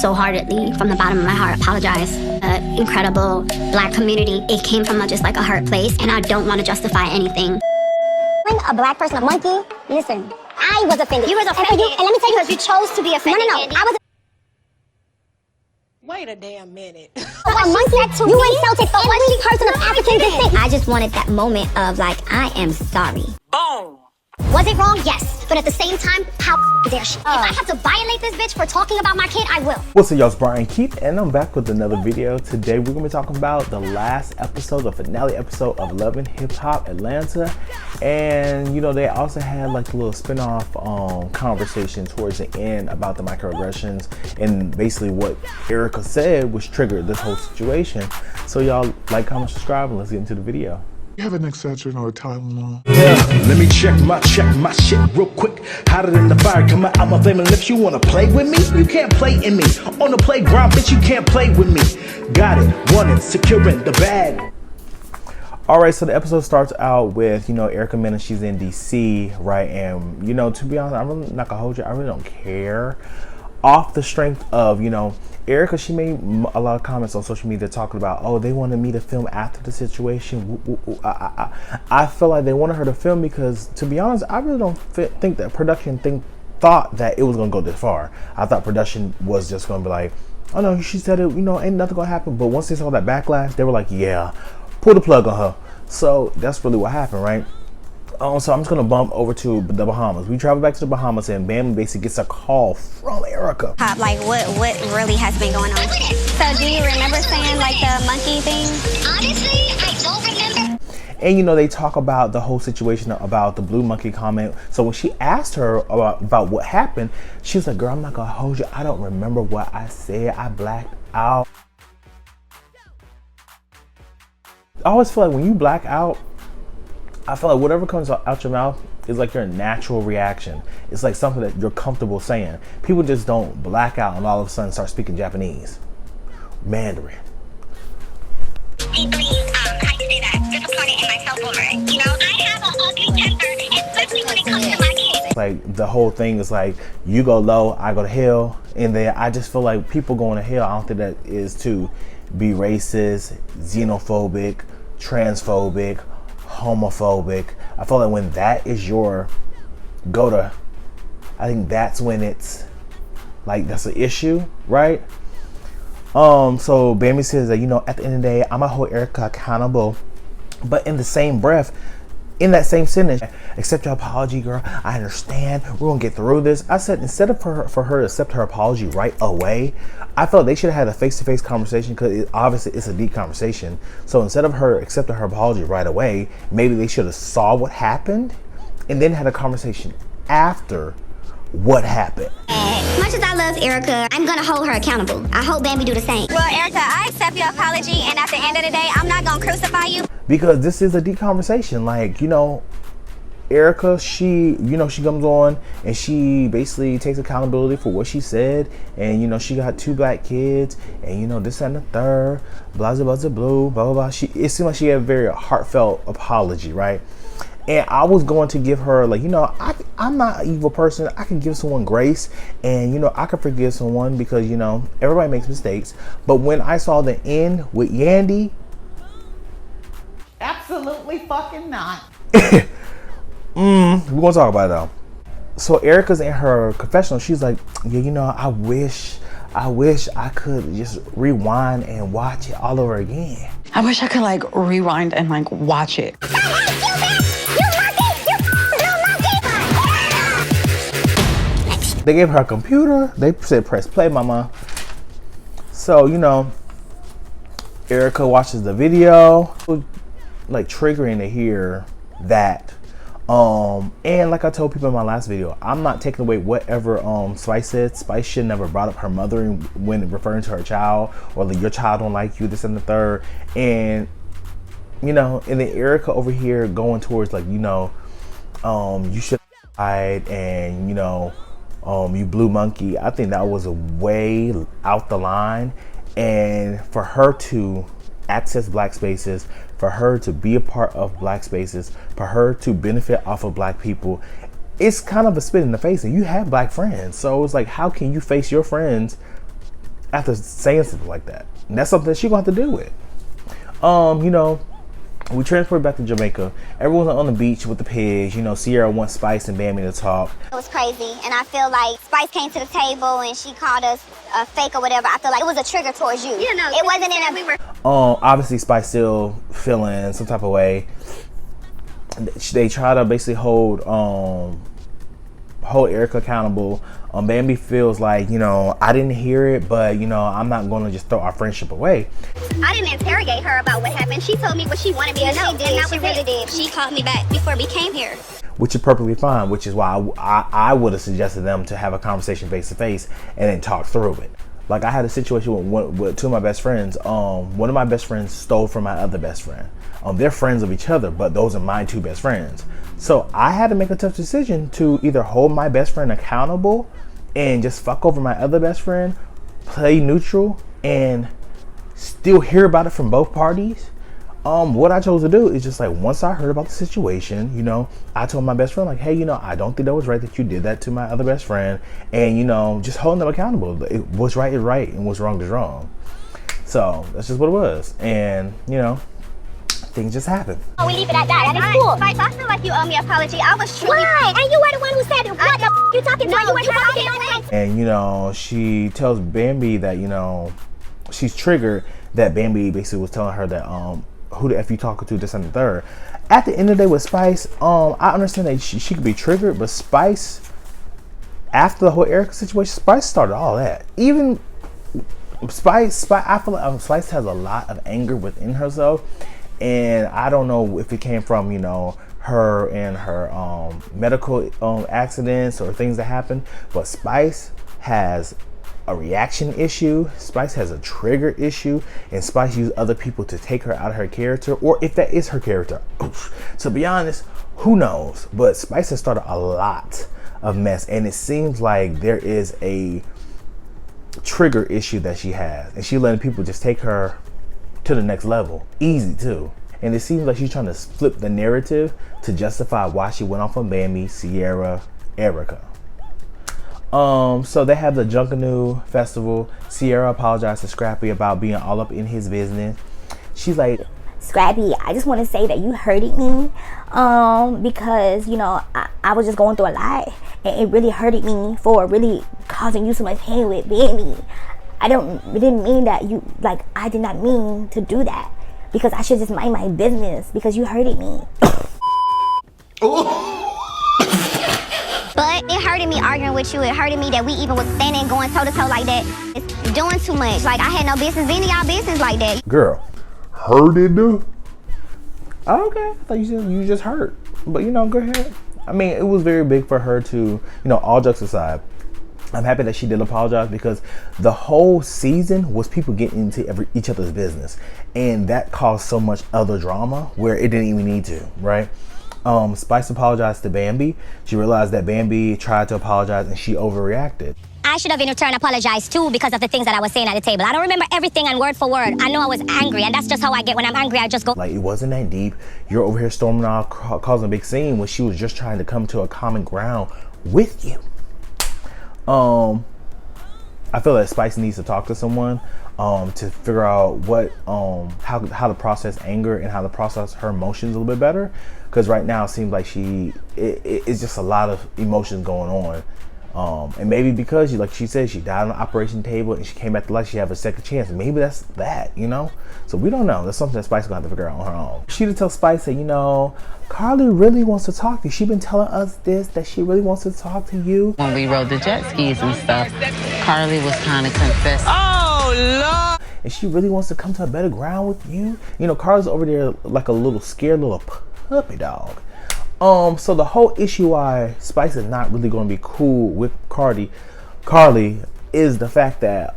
wholeheartedly, from the bottom of my heart, apologize. Incredible black community. It came from just like a hurt place, and I don't want to justify anything. When a black person, a monkey, listen, I was offended. You was offended, and let me tell you, because you chose to be offended. No, I was. Wait a damn minute. A monkey, you insulted every person of African descent. I just wanted that moment of like, I am sorry. Boom. Was it wrong? Yes. But at the same time, how dare she? If I have to violate this bitch for talking about my kid, I will. What's up, y'all? It's Brian Keith, and I'm back with another video. Today, we're going to be talking about the last episode, the finale episode of Love and Hip Hop Atlanta. And, you know, they also had like a little spin-off conversation towards the end about the microaggressions. And basically what Erica said was triggered this whole situation. So y'all like, comment, subscribe, and let's get into the video. You have an Excedrin or a Tylenol? Yeah, let me check my shit real quick. Hotter than the fire coming out my flaming lips. You wanna play with me? You can't play in me. On the playground, bitch, you can't play with me. Got it, want it, securing the bag. Alright, so the episode starts out with, you know, Erica Mena, she's in DC, right? And, you know, to be honest, I'm really not gonna hold you, I really don't care. Off the strength of, you know, Erica, she made a lot of comments on social media talking about, oh, they wanted me to film after the situation. I feel like they wanted her to film because, to be honest, I really don't think that production thought that it was going to go this far. I thought production was just going to be like, oh no, she said it, you know, ain't nothing going to happen. But once they saw that backlash, they were like, yeah, pull the plug on her. So that's really what happened, right? So I'm just gonna bump over to the Bahamas. We travel back to the Bahamas, and Bam basically gets a call from Erica. Like what really has been going on? So do you remember saying like the monkey thing? Honestly, I don't remember. And you know, they talk about the whole situation about the blue monkey comment. So when she asked her about what happened, she was like, girl, I'm not gonna hold you. I don't remember what I said. I blacked out. I always feel like when you black out, I feel like whatever comes out your mouth is like your natural reaction. It's like something that you're comfortable saying. People just don't black out and all of a sudden start speaking Japanese, Mandarin. Hey, please, I say that disappointed in myself over it. You know, I have an ugly temper, especially when it comes to my kids. Like the whole thing is like, you go low, I go to hell. And then I just feel like people going to hell, I don't think that is to be racist, xenophobic, transphobic, homophobic. I feel like when that is your go-to, I think that's when it's like that's an issue, right? So Bambi says that, you know, at the end of the day, I'm gonna hold Erica accountable, but in the same breath, in that same sentence, accept your apology, girl. I understand. We're gonna get through this. I said instead of for her to accept her apology right away, I felt they should have had a face-to-face conversation because obviously it's a deep conversation. So instead of her accepting her apology right away, maybe they should have saw what happened and then had a conversation after what happened. As much as I love Erica, I'm gonna hold her accountable. I hope Bambi do the same. Well, Erica, I accept your apology, and at the end of the day, I'm not gonna crucify you. Because this is a deep conversation. Like, you know, Erica, she comes on and she basically takes accountability for what she said. And, you know, she got 2 black kids and, you know, this and the third, blah, blah, blah, blah, blah, blah. It seemed like she had a very heartfelt apology, right? And I was going to give her, like, you know, I'm not an evil person. I can give someone grace and, you know, I can forgive someone because, you know, everybody makes mistakes. But when I saw the end with Yandy, Absolutely fucking not. we're gonna talk about it though. So Erica's in her confessional. She's like, yeah, you know, I wish I could just rewind and watch it all over again. I wish I could like rewind and like watch it. They gave her a computer. They said, press play, mama. So, you know, Erica watches the video. Like triggering to hear that. And like I told people in my last video, I'm not taking away whatever Spice said. Spice should never brought up her mother when referring to her child, or like your child don't like you, this and the third. And you know, and then Erica over here going towards like, you know, you should hide, and you know, you blue monkey. I think that was a way out the line. And for her to access black spaces, for her to be a part of black spaces, for her to benefit off of black people, it's kind of a spit in the face. And you have black friends, so it's like, how can you face your friends after saying something like that. And that's something that she's gonna have to deal with. You know, we transported back to Jamaica. Everyone's on the beach with the pigs. You know, Sierra wants Spice and Bambi to talk. It was crazy, and I feel like Spice came to the table and she called us a fake or whatever. I feel like it was a trigger towards you. Yeah, no, it wasn't in a. We were. Obviously Spice still feeling some type of way. They try to basically hold Erica accountable. Bambi feels like, you know, I didn't hear it, but you know, I'm not going to just throw our friendship away. I didn't interrogate her about what happened. She told me what she wanted me to know, and that was really did. She called me back before we came here. Which is perfectly fine, which is why I would have suggested them to have a conversation face to face and then talk through it. Like I had a situation with two of my best friends. One of my best friends stole from my other best friend. They're friends of each other, but those are my two best friends. So I had to make a tough decision to either hold my best friend accountable and just fuck over my other best friend, play neutral, and still hear about it from both parties. What I chose to do is just like, once I heard about the situation, you know, I told my best friend like, hey, you know, I don't think that was right that you did that to my other best friend, and you know, just holding them accountable. What's right is right and what's wrong is wrong. So that's just what it was, and you know, things just happen. Oh, we leave it at that. That is cool. Spice, I feel like you owe me an apology. I was truly. Why? And you were the one who said, what the you talking about? You were talking. And you know, she tells Bambi that, you know, she's triggered that Bambi basically was telling her that who the F you talking to, this and the third. At the end of the day with Spice, I understand that she could be triggered, but Spice, after the whole Erica situation, Spice started all that. Even Spice, I feel like Spice has a lot of anger within herself. And I don't know if it came from, you know, her and her medical accidents or things that happened, but Spice has a reaction issue. Spice has a trigger issue, and Spice used other people to take her out of her character, or if that is her character. To be honest, who knows? But Spice has started a lot of mess, and it seems like there is a trigger issue that she has, and she letting people just take her to the next level, easy too. And it seems like she's trying to flip the narrative to justify why she went off on Bambi, Sierra, Erica. So they have the Junkanoo festival. Sierra apologized to Scrappy about being all up in his business. She's like, Scrappy, I just want to say that you hurted me because, you know, I was just going through a lot, and it really hurted me for really causing you so much pain with Bambi. I didn't mean that you, like, I did not mean to do that, because I should just mind my business because you hurted me. But it hurted me arguing with you. It hurted me that we even was standing going toe to toe like that. It's doing too much. Like, I had no business being in y'all business like that. girl, hurted you? Oh, okay, I thought you just hurt. But you know, go ahead. I mean, it was very big for her to, you know, all jokes aside, I'm happy that she did apologize, because the whole season was people getting into each other's business, and that caused so much other drama where it didn't even need to, right? Spice apologized to Bambi. She realized that Bambi tried to apologize and she overreacted. I should have in return apologized too because of the things that I was saying at the table. I don't remember everything and word for word. I know I was angry, and that's just how I get when I'm angry. I just go. Like, it wasn't that deep. You're over here storming off, causing a big scene when she was just trying to come to a common ground with you. I feel that Spice needs to talk to someone to figure out what how to process anger and how to process her emotions a little bit better, because right now it seems like it's just a lot of emotions going on, and maybe because like she said, she died on the operation table and she came back to life, she have a second chance, and maybe that's that, you know. So we don't know. That's something that Spice gonna have to figure out on her own. She to tell Spice that, you know, Karlie really wants to talk to you. She been telling us this, that she really wants to talk to you. When we rode the jet skis and stuff, Karlie was kind of confessing. Oh, Lord! And she really wants to come to a better ground with you. You know, Karlie's over there like a little scared little puppy dog. So the whole issue why Spice is not really going to be cool with Karlie is the fact that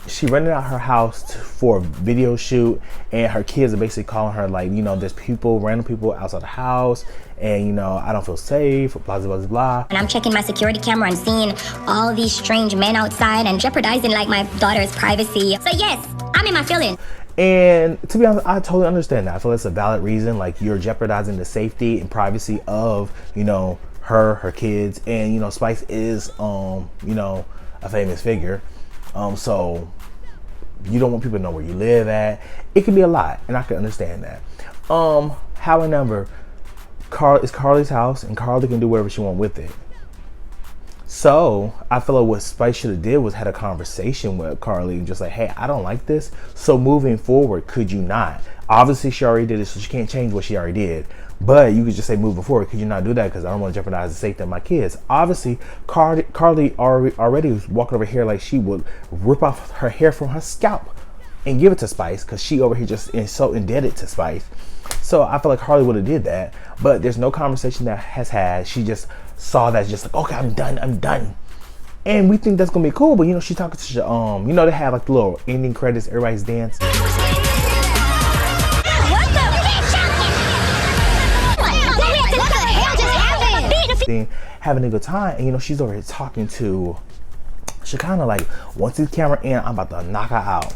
she rented out her house for a video shoot, and her kids are basically calling her like, you know, there's random people outside the house, and you know, I don't feel safe, blah blah blah blah. And I'm checking my security camera and seeing all these strange men outside and jeopardizing like my daughter's privacy. So yes, I'm in my feelings. And to be honest, I totally understand that. I feel that's a valid reason. Like, you're jeopardizing the safety and privacy of, you know, her kids, and you know, Spice is you know, a famous figure. So you don't want people to know where you live at. It can be a lot, and I can understand that. However, it's Karlie's house, and Karlie can do whatever she wants with it. So I feel like what Spice should have did was had a conversation with Karlie and just like, hey, I don't like this. So moving forward, could you not? Obviously, she already did it, so she can't change what she already did. But you could just say, moving forward, could you not do that? Because I don't want to jeopardize the safety of my kids. Obviously, Karlie already was walking over here like she would rip off her hair from her scalp and give it to Spice, because she over here just is so indebted to Spice. So I feel like Karlie would have did that, but there's no conversation that has had. She just saw that, just like, okay, I'm done. And we think that's gonna be cool, but you know, she's talking to you know, they have like the little ending credits, everybody's dance. Having a good time, and you know, she's over here talking to, she kind of like, once this camera in, I'm about to knock her out.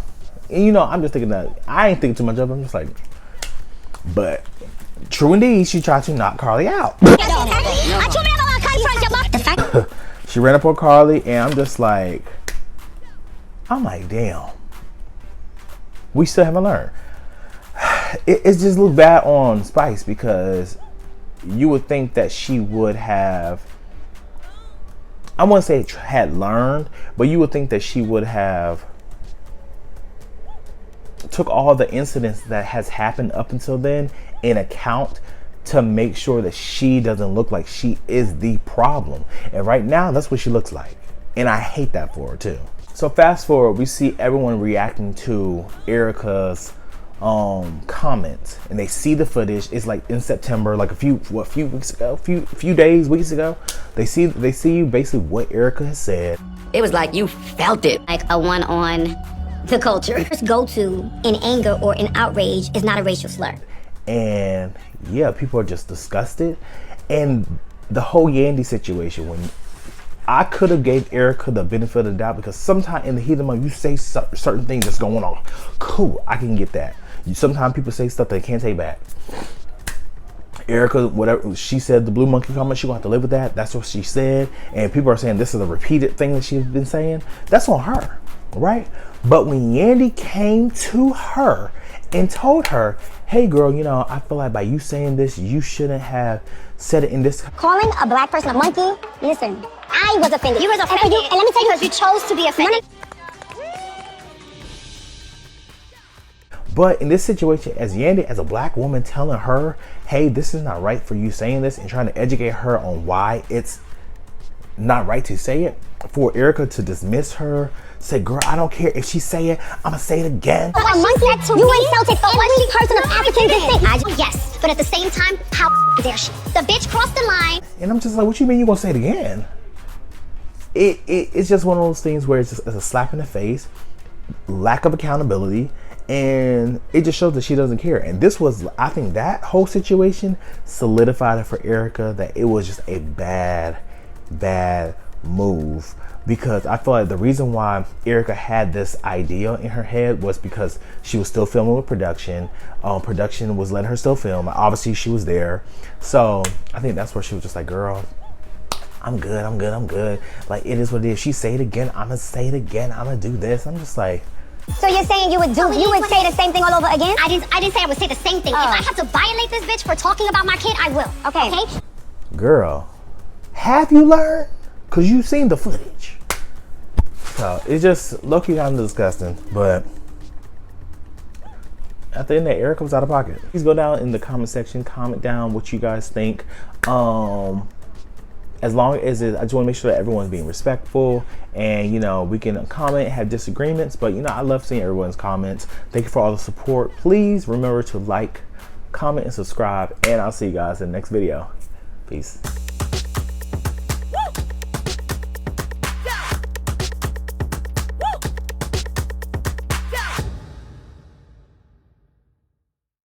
And you know, I'm just thinking that, I ain't thinking too much of it, I'm just like, but true indeed, she tried to knock Karlie out. She ran up on Karlie, and I'm like, damn, we still haven't learned. It's just look bad on Spice, because you would think that she would have, I wouldn't say had learned, but you would think that she would have took all the incidents that has happened up until then in account to make sure that she doesn't look like she is the problem. And right now, that's what she looks like. And I hate that for her too. So fast forward, we see everyone reacting to Erica's comments, and they see the footage. It's like in September, like a few weeks ago, weeks ago. They see you basically what Erica has said. It was like you felt it. Like a one on the culture. First go to in anger or in outrage is not a racial slur. And yeah, people are just disgusted. And the whole Yandy situation, when I could have gave Erica the benefit of the doubt, because sometimes in the heat of the moment you say certain things that's going on. Cool, I can get that. Sometimes people say stuff they can't take back. Erica, whatever she said, the blue monkey comment, she gonna have to live with that. That's what she said. And people are saying this is a repeated thing that she's been saying. That's on her, right? But when Yandy came to her and told her, hey girl, you know, I feel like by you saying this, you shouldn't have said it in this. Calling a black person a monkey, listen, I was offended. You was offended. And let me tell you, you chose to be offended. But in this situation, as Yandy, as a black woman, telling her, hey, this is not right for you saying this, and trying to educate her on why it's not right to say it, for Erica to dismiss her, say, girl, I don't care if she say it, I'm gonna say it again. So you insulted every person of African descent. Yes, but at the same time, how dare she? The bitch crossed the line. And I'm just like, what you mean you gonna say it again? It's just one of those things where it's just a slap in the face, lack of accountability, and it just shows that she doesn't care. And this was, I think that whole situation solidified it for Erica that it was just a bad move, because I feel like the reason why Erica had this idea in her head was because she was still filming with production. Production was letting her still film. Obviously she was there. So I think that's where she was just like, girl, I'm good. Like, it is what it is. She say it again, I'm gonna say it again, I'm gonna do this. I'm just like, so you're saying you would say the same thing all over again? I didn't say I would say the same thing. If I have to violate this bitch for talking about my kid, I will. Okay? Girl, have you learned? Because you've seen the footage. So it's just low-key kind of disgusting. But at the end of the day, Erica was out of pocket. Please go down in the comment section, comment down what you guys think. As long as I just want to make sure that everyone's being respectful, and you know, we can comment, have disagreements, but you know, I love seeing everyone's comments. Thank you for all the support. Please remember to like, comment, and subscribe, and I'll see you guys in the next video. Peace.